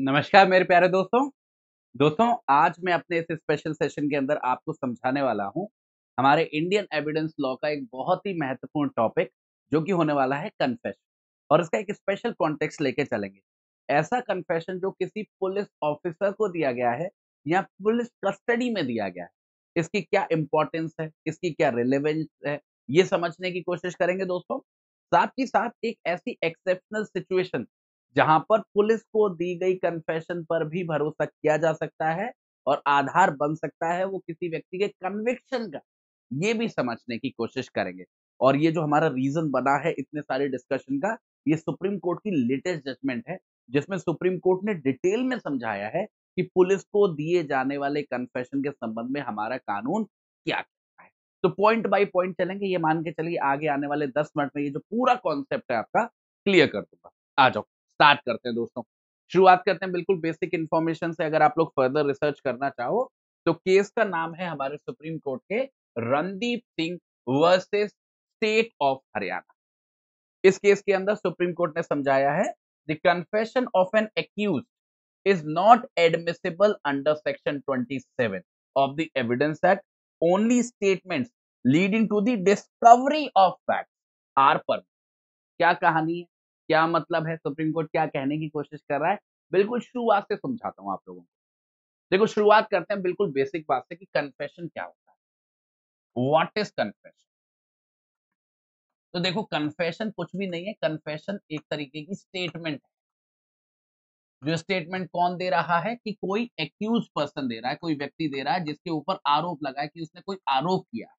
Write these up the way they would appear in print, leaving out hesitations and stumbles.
नमस्कार मेरे प्यारे दोस्तों। दोस्तों, आज मैं अपने इस स्पेशल सेशन के अंदर आपको समझाने वाला हूँ, हमारे इंडियन एविडेंस लॉ का एक बहुत ही महत्वपूर्ण टॉपिक, जो कि होने वाला है कन्फेशन। और इसका एक स्पेशल कॉन्टेक्स्ट लेके चलेंगे। ऐसा कन्फेशन जो किसी पुलिस ऑफिसर को दिया गया है या पुलिस कस्टडी में दिया गया है, इसकी क्या इम्पोर्टेंस है, इसकी क्या रिलेवेंस है, ये समझने की कोशिश करेंगे दोस्तों। साथ ही साथ एक ऐसी एक्सेप्शनल सिचुएशन जहां पर पुलिस को दी गई कन्फेशन पर भी भरोसा किया जा सकता है और आधार बन सकता है वो किसी व्यक्ति के कन्विक्शन का, ये भी समझने की कोशिश करेंगे। और ये जो हमारा रीजन बना है इतने सारे डिस्कशन का, ये सुप्रीम कोर्ट की लेटेस्ट जजमेंट है, जिसमें सुप्रीम कोर्ट ने डिटेल में समझाया है कि पुलिस को दिए जाने वाले कन्फेशन के संबंध में हमारा कानून क्या कहता है। तो पॉइंट बाय पॉइंट चलेंगे, ये मान के चलिए आगे आने वाले 10 मिनट में ये जो पूरा कॉन्सेप्ट है आपका क्लियर कर दूंगा। आ जाओ, स्टार्ट करते हैं दोस्तों। शुरुआत करते हैं बिल्कुल बेसिक इन्फॉर्मेशन से। अगर आप लोग फर्दर रिसर्च करना चाहो तो केस का नाम है हमारे सुप्रीम कोर्ट के Randeep Singh versus state of Haryana. इस केस के अंदर सुप्रीम कोर्ट ने समझाया है the confession of an accused is not admissible under section 27 of the evidence act. Only statements leading to the discovery of facts are permitted. क्या कहानी है, क्या मतलब है, सुप्रीम कोर्ट क्या कहने की कोशिश कर रहा है, बिल्कुल शुरुआत से समझाता हूं आप लोगों को। देखो, शुरुआत करते हैं बिल्कुल बेसिक बात से कि कन्फेशन क्या होता है। What is confession? तो देखो, कन्फेशन कुछ भी नहीं है। कन्फेशन एक तरीके की स्टेटमेंट है। जो स्टेटमेंट कौन दे रहा है कि कोई एक्यूज पर्सन दे रहा है, कोई व्यक्ति दे रहा है जिसके ऊपर आरोप लगा है कि उसने कोई आरोप किया है।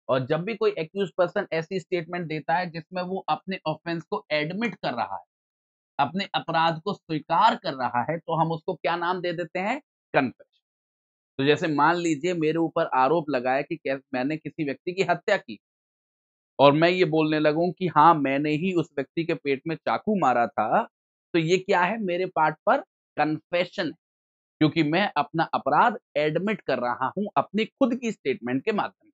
और जब भी कोई एक्यूज पर्सन ऐसी स्टेटमेंट देता है जिसमें वो अपने ऑफेंस को एडमिट कर रहा है, अपने अपराध को स्वीकार कर रहा है, तो हम उसको क्या नाम दे देते हैं? कन्फेशन। तो जैसे मान लीजिए मेरे ऊपर आरोप लगा है कि मैंने किसी व्यक्ति की हत्या की और मैं ये बोलने लगूं कि हाँ, मैंने ही उस व्यक्ति के पेट में चाकू मारा था, तो ये क्या है? मेरे पार्ट पर कन्फेशन है, क्योंकि मैं अपना अपराध एडमिट कर रहा हूं अपनी खुद की स्टेटमेंट के माध्यम से।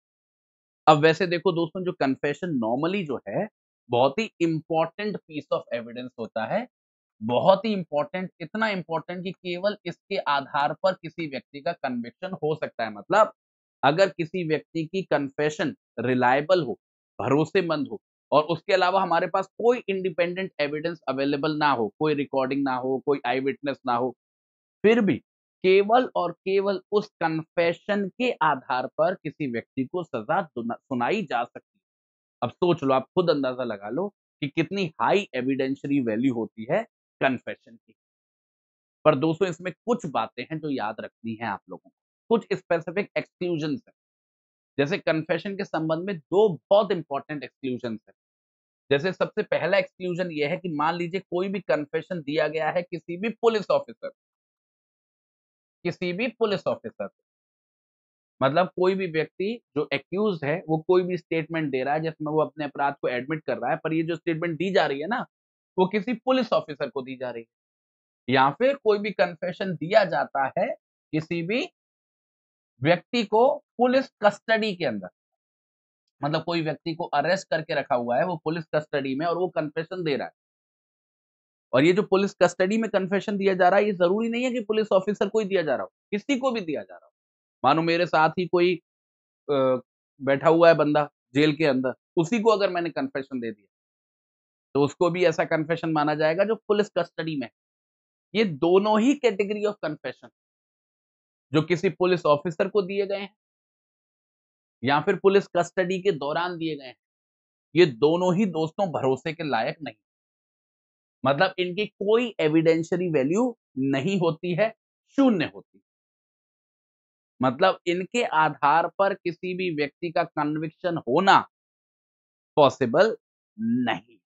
अब वैसे देखो दोस्तों, जो कन्फेशन नॉर्मली जो है, बहुत ही इंपॉर्टेंट पीस ऑफ एविडेंस होता है। बहुत ही इंपॉर्टेंट, इतना इंपॉर्टेंट कि केवल इसके आधार पर किसी व्यक्ति का कन्विक्शन हो सकता है। मतलब अगर किसी व्यक्ति की कन्फेशन रिलायबल हो, भरोसेमंद हो, और उसके अलावा हमारे पास कोई इंडिपेंडेंट एविडेंस अवेलेबल ना हो, कोई रिकॉर्डिंग ना हो, कोई आई विटनेस ना हो, फिर भी केवल और केवल उस कन्फेशन के आधार पर किसी व्यक्ति को सजा सुनाई जा सकती है। अब सोच लो, आप खुद अंदाजा लगा लो कि कितनी हाई एविडेंशियरी वैल्यू होती है कन्फेशन की। पर दोस्तों, इसमें कुछ बातें हैं जो याद रखनी है आप लोगों को, कुछ स्पेसिफिक एक्सक्लूजन है। जैसे कन्फेशन के संबंध में दो बहुत इंपॉर्टेंट एक्सक्लूजन है। जैसे सबसे पहला एक्सक्लूजन यह है कि मान लीजिए कोई भी कन्फेशन दिया गया है किसी भी पुलिस ऑफिसर, मतलब कोई भी व्यक्ति जो एक्यूज्ड है, वो कोई भी स्टेटमेंट दे रहा है जिसमें वो अपने अपराध को एडमिट कर रहा है, पर ये जो स्टेटमेंट दी जा रही है ना, वो किसी पुलिस ऑफिसर को दी जा रही है। या फिर कोई भी कन्फेशन दिया जाता है किसी भी व्यक्ति को पुलिस कस्टडी के अंदर, मतलब कोई व्यक्ति को अरेस्ट करके रखा हुआ है, वो पुलिस कस्टडी में, और वो कन्फेशन दे रहा है। और ये जो पुलिस कस्टडी में कन्फेशन दिया जा रहा है, ये जरूरी नहीं है कि पुलिस ऑफिसर को ही दिया जा रहा हो, किसी को भी दिया जा रहा हो। मानो मेरे साथ ही कोई अ, बैठा हुआ है बंदा जेल के अंदर, उसी को अगर मैंने कन्फेशन दे दिया, तो उसको भी ऐसा कन्फेशन माना जाएगा जो पुलिस कस्टडी में है। ये दोनों ही कैटेगरी ऑफ कन्फेशन, जो किसी पुलिस ऑफिसर को दिए गए हैं या फिर पुलिस कस्टडी के दौरान दिए गए हैं, ये दोनों ही दोस्तों भरोसे के लायक नहीं। मतलब इनकी कोई एविडेंशियरी वैल्यू नहीं होती है, शून्य होती है। मतलब इनके आधार पर किसी भी व्यक्ति का कन्विक्शन होना पॉसिबल नहीं।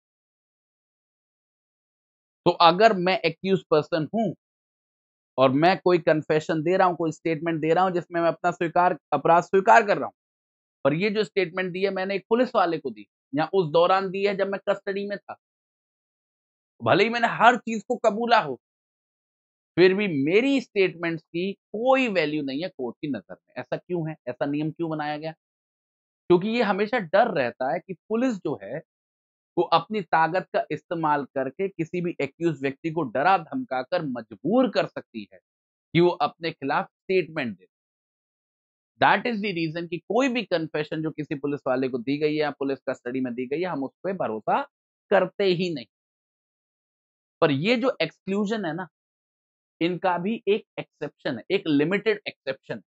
तो अगर मैं एक्यूज पर्सन हूं और मैं कोई कन्फेशन दे रहा हूं, कोई स्टेटमेंट दे रहा हूं जिसमें मैं अपना अपराध स्वीकार कर रहा हूं, और ये जो स्टेटमेंट दी है मैंने एक पुलिस वाले को दी, या उस दौरान दी है जब मैं कस्टडी में था, भले ही मैंने हर चीज को कबूला हो, फिर भी मेरी स्टेटमेंट्स की कोई वैल्यू नहीं है कोर्ट की नजर में। ऐसा क्यों है? ऐसा नियम क्यों बनाया गया? क्योंकि ये हमेशा डर रहता है कि पुलिस जो है वो अपनी ताकत का इस्तेमाल करके किसी भी एक्यूज व्यक्ति को डरा धमकाकर मजबूर कर सकती है कि वो अपने खिलाफ स्टेटमेंट दे। दैट इज द रीजन कि कोई भी कन्फेशन जो किसी पुलिस वाले को दी गई है या पुलिस कस्टडी में दी गई है, हम उस पर भरोसा करते ही नहीं। पर ये जो एक्सक्लूजन है ना, इनका भी एक एक्सेप्शन है, एक लिमिटेड एक्सेप्शन।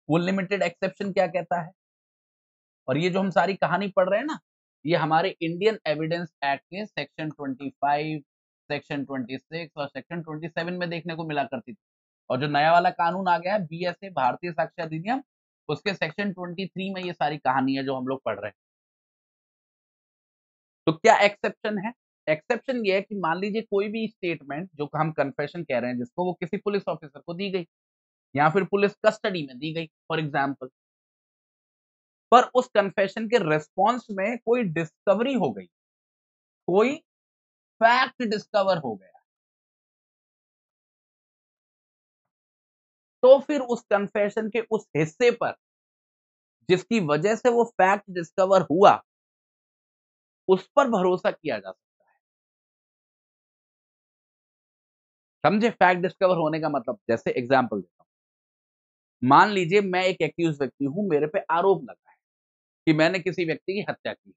वो लिमिटेड एक्सेप्शन क्या कहता है, और ये जो हम सारी कहानी पढ़ रहे हैं ना, ये हमारे इंडियन एविडेंस एक्ट के सेक्शन 25, सेक्शन 26 और सेक्शन 27 में देखने को मिला करती थी। और जो नया वाला कानून आ गया है बीएसए, भारतीय साक्ष्य अधिनियम, उसके सेक्शन 23 में ये सारी कहानी है जो हम लोग पढ़ रहे हैं। तो क्या एक्सेप्शन है? एक्सेप्शन ये है कि मान लीजिए कोई भी स्टेटमेंट जो हम कन्फेशन कह रहे हैं जिसको, वो किसी पुलिस ऑफिसर को दी गई या फिर पुलिस कस्टडी में दी गई फॉर एग्जाम्पल, पर उस कन्फेशन के रेस्पॉन्स में कोई डिस्कवरी हो गई, कोई फैक्ट डिस्कवर हो गया, तो फिर उस कन्फेशन के उस हिस्से पर जिसकी वजह से वो फैक्ट डिस्कवर हुआ, उस पर भरोसा किया जा सकता है। समझे फैक्ट डिस्कवर होने का मतलब? जैसे एग्जांपल देता हूं, मान लीजिए मैं एक एक्यूज व्यक्ति हूं, मेरे पे आरोप लगा है कि मैंने किसी व्यक्ति की हत्या की।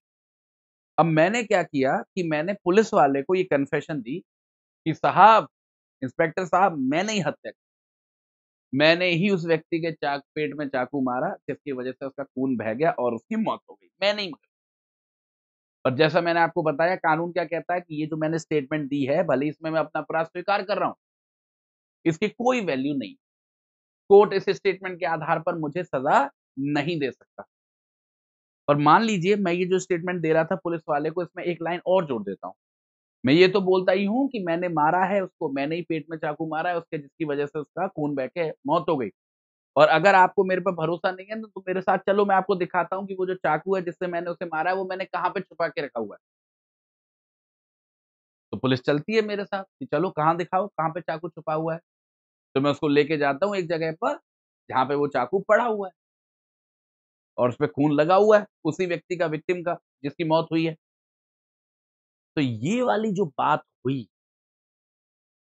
अब मैंने क्या किया कि मैंने पुलिस वाले को ये कन्फेशन दी कि साहब, इंस्पेक्टर साहब, मैंने ही हत्या की, मैंने ही उस व्यक्ति के पेट में चाकू मारा जिसकी वजह से उसका खून बह गया और उसकी मौत हो गई, मैंने ही मारा। और जैसा मैंने आपको बताया, कानून क्या कहता है कि ये जो मैंने स्टेटमेंट दी है, भले इसमें मैं अपना अपराध स्वीकार कर रहा हूं, इसकी कोई वैल्यू नहीं। कोर्ट इस स्टेटमेंट के आधार पर मुझे सजा नहीं दे सकता। और मान लीजिए मैं ये जो स्टेटमेंट दे रहा था पुलिस वाले को, इसमें एक लाइन और जोड़ देता हूं। मैं ये तो बोलता ही हूं कि मैंने मारा है उसको, मैंने ही पेट में चाकू मारा है उसके, जिसकी वजह से उसका खून बह के मौत हो गई। और अगर आपको मेरे पे भरोसा नहीं है तो मेरे साथ चलो, मैं आपको दिखाता हूँ कि वो जो चाकू है जिससे मैंने उसे मारा है, वो मैंने कहाँ पे छुपा के रखा हुआ है। तो पुलिस चलती है मेरे साथ कि चलो कहाँ दिखाओ, कहाँ पे चाकू छुपा हुआ है। तो मैं उसको लेके जाता हूँ एक जगह पर जहाँ पे वो चाकू पड़ा हुआ है और उसपे खून लगा हुआ है, उसी व्यक्ति का, विक्टिम का, जिसकी मौत हुई है। तो ये वाली जो बात हुई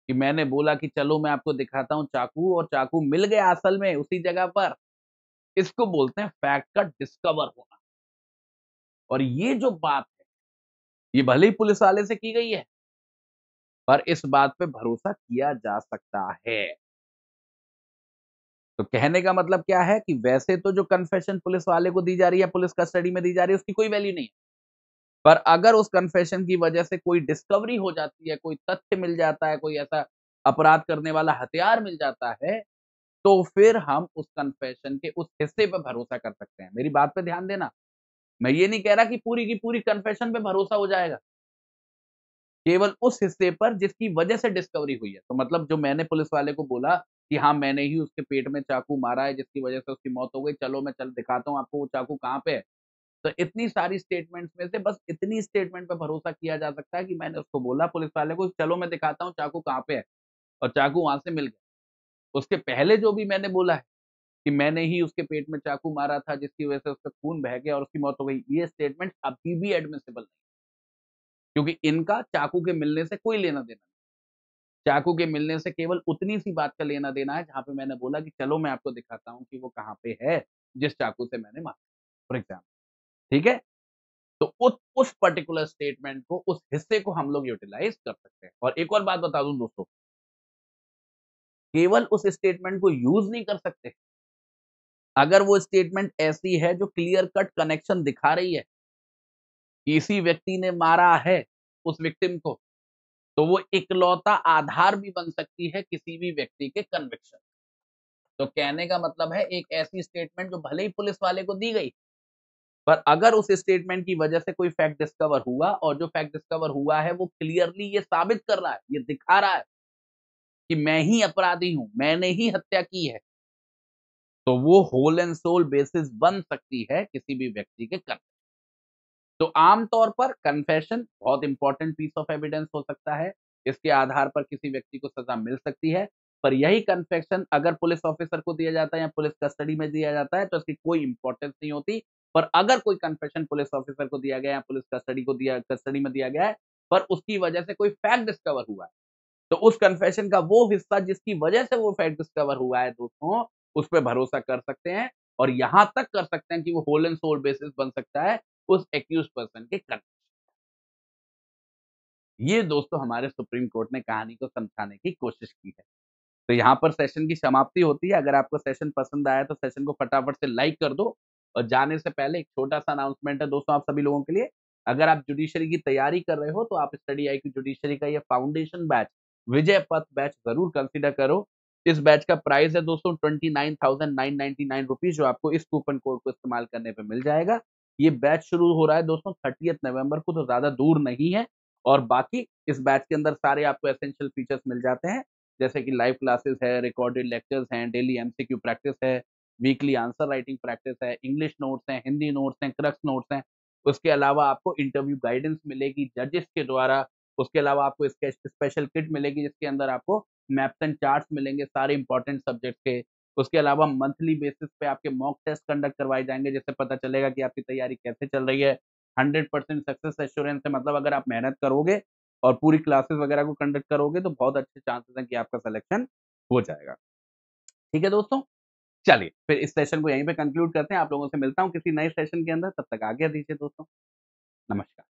कि मैंने बोला कि चलो मैं आपको दिखाता हूँ चाकू, और चाकू मिल गया असल में उसी जगह पर, इसको बोलते हैं फैक्ट का डिस्कवर होना। और ये जो बात है, ये भले ही पुलिस वाले से की गई है, पर इस बात पे भरोसा किया जा सकता है। तो कहने का मतलब क्या है कि वैसे तो जो कन्फेशन पुलिस वाले को दी जा रही है, पुलिस कस्टडी में दी जा रही है, उसकी कोई वैल्यू नहीं है। पर अगर उस कन्फेशन की वजह से कोई डिस्कवरी हो जाती है, कोई तथ्य मिल जाता है, कोई ऐसा अपराध करने वाला हथियार मिल जाता है, तो फिर हम उस कन्फेशन के उस हिस्से पे भरोसा कर सकते हैं। मेरी बात पे ध्यान देना। मैं ये नहीं कह रहा कि पूरी की पूरी कन्फेशन पे भरोसा हो जाएगा। केवल उस हिस्से पर जिसकी वजह से डिस्कवरी हुई है। तो मतलब जो मैंने पुलिस वाले को बोला कि हाँ, मैंने ही उसके पेट में चाकू मारा है जिसकी वजह से उसकी मौत हो गई, चलो मैं चल दिखाता हूँ आपको वो चाकू कहाँ पे है। तो इतनी सारी स्टेटमेंट्स में से बस इतनी स्टेटमेंट पे भरोसा किया जा सकता है कि मैंने उसको बोला पुलिस वाले को, चलो मैं दिखाता हूँ चाकू कहाँ पे है, और चाकू वहाँ से मिल गया। उसके पहले जो भी मैंने बोला है कि मैंने ही उसके पेट में चाकू मारा था जिसकी वजह से उसका खून बह गया और उसकी मौत हो गई, ये स्टेटमेंट अभी भी एडमिसिबल नहीं, क्योंकि इनका चाकू के मिलने से कोई लेना-देना नहीं। चाकू के मिलने से केवल उतनी सी बात का लेना-देना है जहाँ पे मैंने बोला कि चलो मैं आपको दिखाता हूँ कि वो कहाँ पे है, जिस चाकू से मैंने मारा, फॉर एग्ज़ाम्पल, ठीक है? तो उस पर्टिकुलर स्टेटमेंट को, उस हिस्से को हम लोग यूटिलाइज़ कर सकते हैं। और एक और बात बता दूँ दोस्तों, केवल उस स्टेटमेंट को यूज़ नहीं कर सकते। अगर वो स्टेटमेंट ऐसी है जो क्लियर कट कनेक्शन दिखा रही है कि इसी व्यक्ति ने मारा है उस विक्टिम को, तो वो इकलौता आधार भी बन सकती है किसी भी व्यक्ति के कन्विक्शन। तो कहने का मतलब है एक ऐसी स्टेटमेंट जो भले ही पुलिस वाले को दी गई, पर अगर उस स्टेटमेंट की वजह से कोई फैक्ट डिस्कवर हुआ, और जो फैक्ट डिस्कवर हुआ है वो क्लियरली ये साबित कर रहा है, ये दिखा रहा है कि मैं ही अपराधी हूँ, मैंने ही हत्या की है, तो वो होल एंड सोल बेसिस बन सकती है किसी भी व्यक्ति के कन्विक्शन। तो आम तौर पर कन्फेशन बहुत इंपॉर्टेंट पीस ऑफ एविडेंस हो सकता है। इसके आधार पर किसी व्यक्ति को सज़ा मिल सकती है। पर यही कन्फेशन अगर पुलिस ऑफिसर को दिया जाता है या पुलिस कस्टडी में दिया जाता है तो इसकी कोई इंपॉर्टेंस नहीं होती। पर अगर कोई कन्फेशन पुलिस ऑफिसर को दिया गया या पुलिस कस्टडी में दिया गया है, पर उसकी वजह से कोई फैक्ट डिस्कवर हुआ है, तो उस कन्फेशन का वो हिस्सा जिसकी वजह से वो फैक्ट डिस्कवर हुआ है दोस्तों, उस पे भरोसा कर सकते हैं और यहां तक कर सकते हैं कि वो होल एंड सोल बेसिस बन सकता है उस एक्यूज पर्सन के कन्फेशन। ये दोस्तों हमारे सुप्रीम कोर्ट ने कहानी को समझाने की कोशिश की है। तो यहाँ पर सेशन की समाप्ति होती है। अगर आपको सेशन पसंद आया तो सेशन को फटाफट से लाइक कर दो और जाने से पहले एक छोटा-सा अनाउंसमेंट है दोस्तों आप सभी लोगों के लिए। अगर आप जुडिशरी की तैयारी कर रहे हो तो आप स्टडी आईक्यू जुडिशरी का ये फाउंडेशन बैच, विजय पथ बैच ज़रूर कंसीडर करो। इस बैच का प्राइस है दोस्तों 29,999 रुपीज़ जो आपको इस कूपन कोड को इस्तेमाल करने पे मिल जाएगा। ये बैच शुरू हो रहा है दोस्तों 30th नवंबर को, तो ज़्यादा दूर नहीं है और बाकी इस बैच के अंदर सारे आपको एसेंशियल फीचर्स मिल जाते हैं। जैसे कि लाइव क्लासेस है, रिकॉर्डेड लेक्चर्स हैं, डेली एमसीक्यू प्रैक्टिस है, वीकली आंसर राइटिंग प्रैक्टिस है, इंग्लिश नोट्स हैं, हिंदी नोट्स हैं, क्रक्स नोट्स हैं। उसके अलावा आपको इंटरव्यू गाइडेंस मिलेगी जजेस के द्वारा। उसके अलावा आपको स्पेशल किट मिलेगी जिसके अंदर आपको मैप्स एंड चार्ट्स मिलेंगे सारे इंपॉर्टेंट सब्जेक्ट के। उसके अलावा मंथली बेसिस पे आपके मॉक टेस्ट कंडक्ट करवाए जाएंगे जिससे पता चलेगा कि आपकी तैयारी कैसे चल रही है। 100% सक्सेस एश्योरेंस है, मतलब अगर आप मेहनत करोगे और पूरी क्लासेस वगैरह को कंडक्ट करोगे तो बहुत अच्छे चांसेस हैं कि आपका सिलेक्शन हो जाएगा। ठीक है दोस्तों? चलिए, फिर इस सेशन को यहीं पे कंक्लूड करते हैं। आप लोगों से मिलता हूँ किसी नए सेशन के अंदर, तब तक आज्ञा दीजिए दोस्तों। नमस्कार।